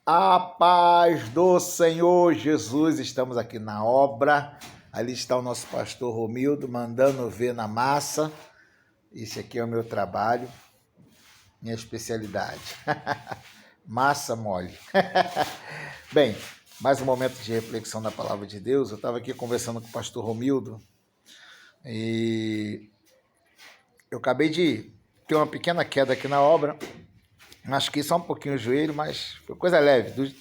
A paz do Senhor Jesus, estamos aqui na obra. Ali está o nosso pastor Romildo, mandando ver na massa. Esse aqui é o meu trabalho, minha especialidade. Massa mole. Bem, mais um momento de reflexão da palavra de Deus. Eu estava aqui conversando com o pastor Romildo e eu acabei de ter uma pequena queda aqui na obra. Machuquei só um pouquinho o joelho, mas foi coisa leve.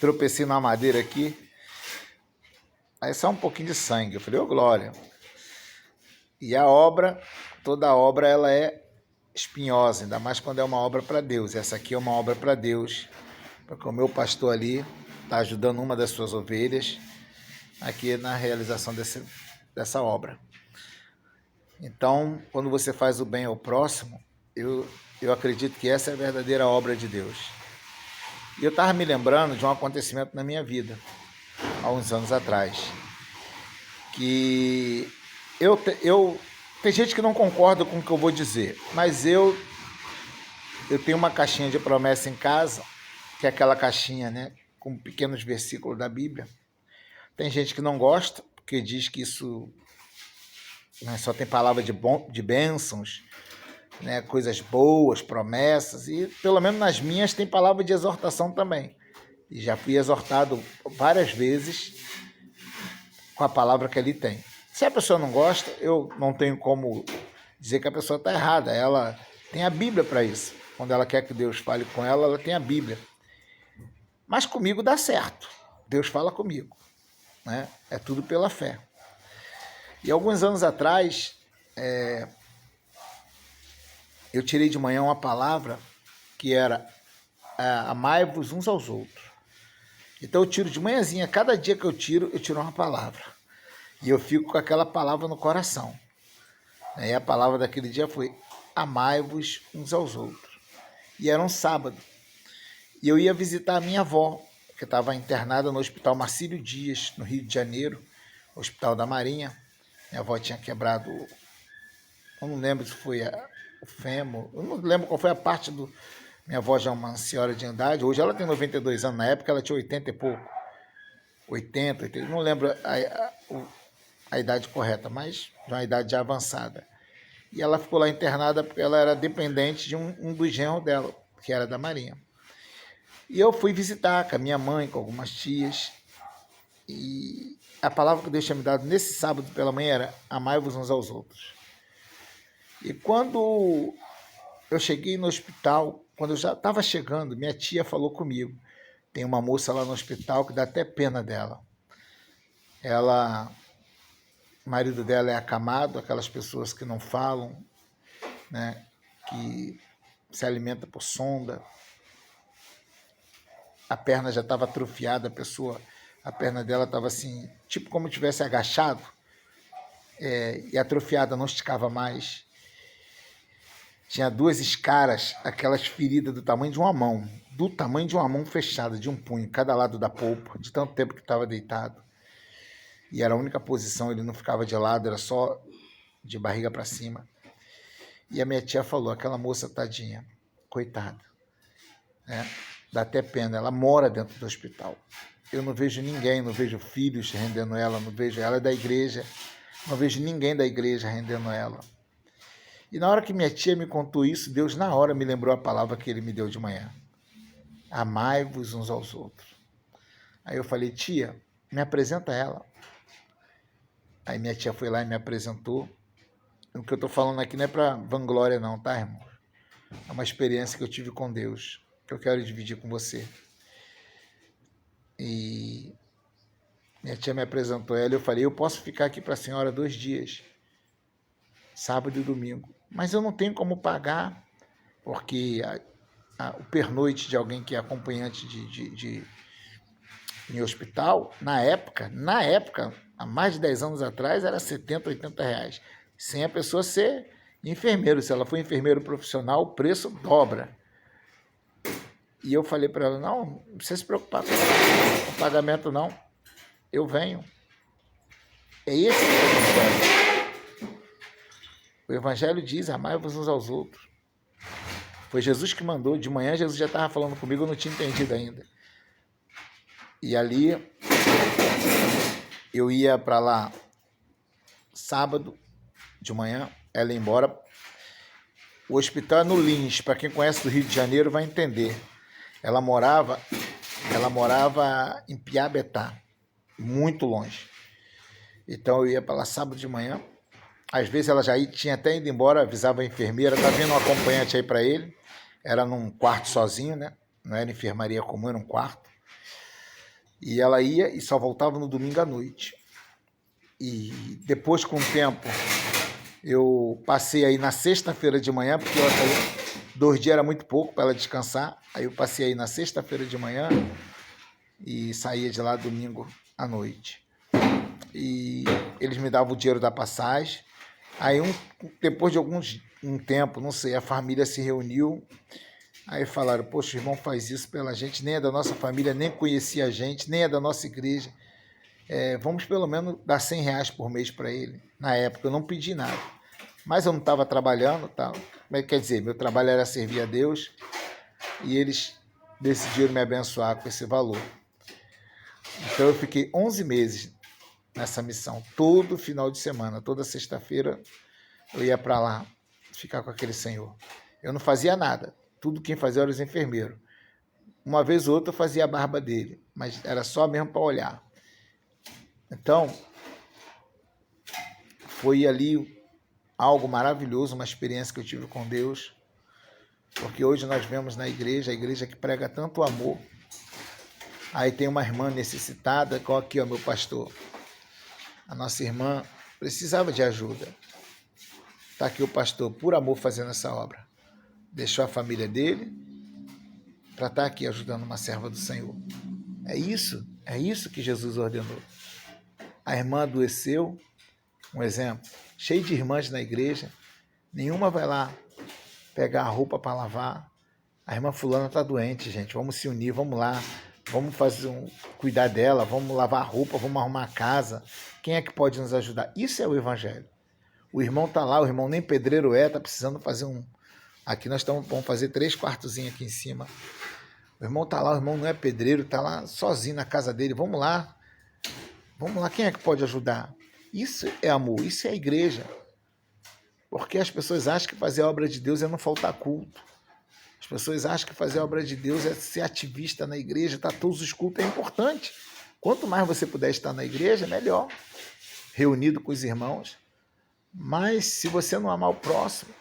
Tropecei na madeira aqui, aí só um pouquinho de sangue. Eu falei, ô glória. E a obra, toda obra, ela é espinhosa, ainda mais quando é uma obra para Deus. Essa aqui é uma obra para Deus, porque o meu pastor ali está ajudando uma das suas ovelhas aqui na realização dessa obra. Então, quando você faz o bem ao próximo, eu acredito que essa é a verdadeira obra de Deus. E eu estava me lembrando de um acontecimento na minha vida, há uns anos atrás, que tem gente que não concorda com o que eu vou dizer, mas eu tenho uma caixinha de promessa em casa, que é aquela caixinha, né, com pequenos versículos da Bíblia. Tem gente que não gosta, porque diz que isso, né, só tem palavra de bênçãos, né, coisas boas, promessas, e pelo menos nas minhas tem palavra de exortação também. E já fui exortado várias vezes com a palavra que ali tem. Se a pessoa não gosta, eu não tenho como dizer que a pessoa está errada. Ela tem a Bíblia para isso. Quando ela quer que Deus fale com ela, ela tem a Bíblia. Mas comigo dá certo. Deus fala comigo, né? É tudo pela fé. E alguns anos atrás, eu tirei de manhã uma palavra que era amai-vos uns aos outros. Então eu tiro de manhãzinha, cada dia que eu tiro uma palavra. E eu fico com aquela palavra no coração. E a palavra daquele dia foi amai-vos uns aos outros. E era um sábado. E eu ia visitar a minha avó, que estava internada no Hospital Marcílio Dias, no Rio de Janeiro, Hospital da Marinha. Minha avó tinha quebrado, eu não lembro se foi o fêmur, eu não lembro qual foi a parte do... Minha avó já é uma senhora de idade, hoje ela tem 92 anos, na época ela tinha 80 e pouco. 80, não lembro a idade correta, mas de uma idade já avançada. E ela ficou lá internada porque ela era dependente de um dos genros dela, que era da Marinha. E eu fui visitar com a minha mãe, com algumas tias, e a palavra que Deus tinha me dado nesse sábado pela manhã era amai-vos uns aos outros. E quando eu cheguei no hospital, quando eu já estava chegando, minha tia falou comigo. Tem uma moça lá no hospital que dá até pena dela. O marido dela é acamado, aquelas pessoas que não falam, né, que se alimenta por sonda. A perna já estava atrofiada, a perna dela estava assim, tipo como tivesse agachado, e atrofiada, não esticava mais. Tinha duas escaras, aquelas feridas do tamanho de uma mão fechada, de um punho, cada lado da polpa, de tanto tempo que estava deitado. E era a única posição, ele não ficava de lado, era só de barriga para cima. E a minha tia falou, aquela moça tadinha, coitada, né? Dá até pena, ela mora dentro do hospital. Eu não vejo ninguém, não vejo filhos rendendo ela, não vejo ela da igreja, não vejo ninguém da igreja rendendo ela. E na hora que minha tia me contou isso, Deus na hora me lembrou a palavra que ele me deu de manhã. Amai-vos uns aos outros. Aí eu falei, tia, me apresenta ela. Aí minha tia foi lá e me apresentou. O que eu estou falando aqui não é para vanglória não, tá, irmão? É uma experiência que eu tive com Deus, que eu quero dividir com você. E minha tia me apresentou ela e eu falei, eu posso ficar aqui para a senhora 2 dias, sábado e domingo. Mas eu não tenho como pagar, porque o pernoite de alguém que é acompanhante em hospital, na época, há mais de 10 anos atrás, era 70, 80 reais. Sem a pessoa ser enfermeiro. Se ela for enfermeiro profissional, o preço dobra. E eu falei para ela, não precisa se preocupar com o pagamento, não. Eu venho. É esse o evangelho. O evangelho diz, amai-vos uns aos outros. Foi Jesus que mandou. De manhã Jesus já estava falando comigo, eu não tinha entendido ainda. E ali eu ia para lá sábado de manhã, ela ia embora. O hospital é no Lins, para quem conhece do Rio de Janeiro vai entender. Ela morava em Piabetá, muito longe. Então eu ia para lá sábado de manhã. Às vezes ela já tinha até ido embora, avisava a enfermeira, tá vindo um acompanhante aí para ele. Era num quarto sozinho, né? Não era enfermaria comum, era um quarto. E ela ia e só voltava no domingo à noite. E depois, com o tempo, eu passei aí na sexta-feira de manhã, porque 2 dias era muito pouco para ela descansar. Aí eu passei aí na sexta-feira de manhã e saía de lá domingo à noite. E eles me davam o dinheiro da passagem. Aí depois de um tempo, não sei, a família se reuniu. Aí falaram, poxa, o irmão faz isso pela gente, nem é da nossa família, nem conhecia a gente, nem é da nossa igreja. Vamos pelo menos dar R$100 por mês para ele. Na época eu não pedi nada, mas eu não estava trabalhando, tal. Quer dizer, meu trabalho era servir a Deus e eles decidiram me abençoar com esse valor. Então eu fiquei 11 meses nessa missão, todo final de semana, toda sexta-feira eu ia para lá ficar com aquele senhor. Eu não fazia nada, tudo quem fazia eram os enfermeiros. Uma vez ou outra eu fazia a barba dele, mas era só mesmo para olhar. Então, foi ali algo maravilhoso, uma experiência que eu tive com Deus, porque hoje nós vemos na igreja, a igreja que prega tanto amor. Aí tem uma irmã necessitada, igual aqui, ó, meu pastor. A nossa irmã precisava de ajuda. Está aqui o pastor, por amor, fazendo essa obra. Deixou a família dele para estar aqui ajudando uma serva do Senhor. É isso que Jesus ordenou. A irmã adoeceu, um exemplo, cheio de irmãs na igreja, nenhuma vai lá pegar a roupa para lavar. A irmã fulana está doente, gente, vamos se unir, vamos lá, vamos cuidar dela, vamos lavar a roupa, vamos arrumar a casa. Quem é que pode nos ajudar? Isso é o evangelho. O irmão está lá, o irmão nem pedreiro está precisando fazer Aqui nós vamos fazer 3 quartozinhos aqui em cima. O irmão está lá, o irmão não é pedreiro, está lá sozinho na casa dele. Vamos lá, quem é que pode ajudar? Isso é amor, isso é a igreja. Porque as pessoas acham que fazer a obra de Deus é não faltar culto. As pessoas acham que fazer a obra de Deus é ser ativista na igreja, tá todos os cultos, é importante. Quanto mais você puder estar na igreja, melhor. Reunido com os irmãos. Mas se você não amar o próximo,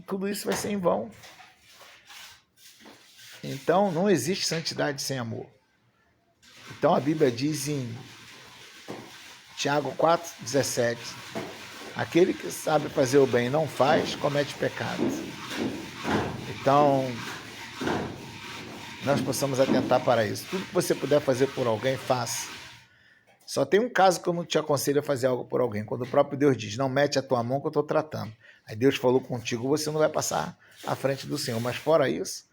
tudo isso vai ser em vão. Então, não existe santidade sem amor. Então, a Bíblia diz em Tiago 4,17, aquele que sabe fazer o bem e não faz, comete pecados. Então, nós possamos atentar para isso. Tudo que você puder fazer por alguém, faça. Só tem um caso que eu não te aconselho a fazer algo por alguém, quando o próprio Deus diz, não mete a tua mão que eu estou tratando. Aí Deus falou contigo, você não vai passar à frente do Senhor. Mas fora isso,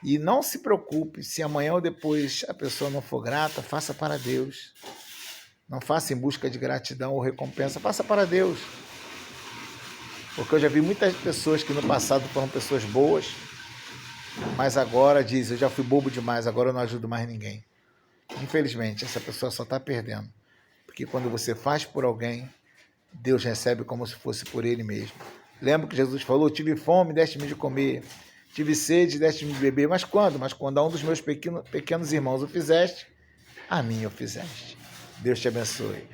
e não se preocupe, se amanhã ou depois a pessoa não for grata, faça para Deus. Não faça em busca de gratidão ou recompensa, faça para Deus. Porque eu já vi muitas pessoas que no passado foram pessoas boas, mas agora diz, eu já fui bobo demais, agora eu não ajudo mais ninguém. Infelizmente, essa pessoa só está perdendo. Porque quando você faz por alguém, Deus recebe como se fosse por ele mesmo. Lembra que Jesus falou, tive fome, deste-me de comer, tive sede, deste-me de beber. Mas quando? Mas quando a um dos meus pequenos irmãos o fizeste, a mim o fizeste. Deus te abençoe.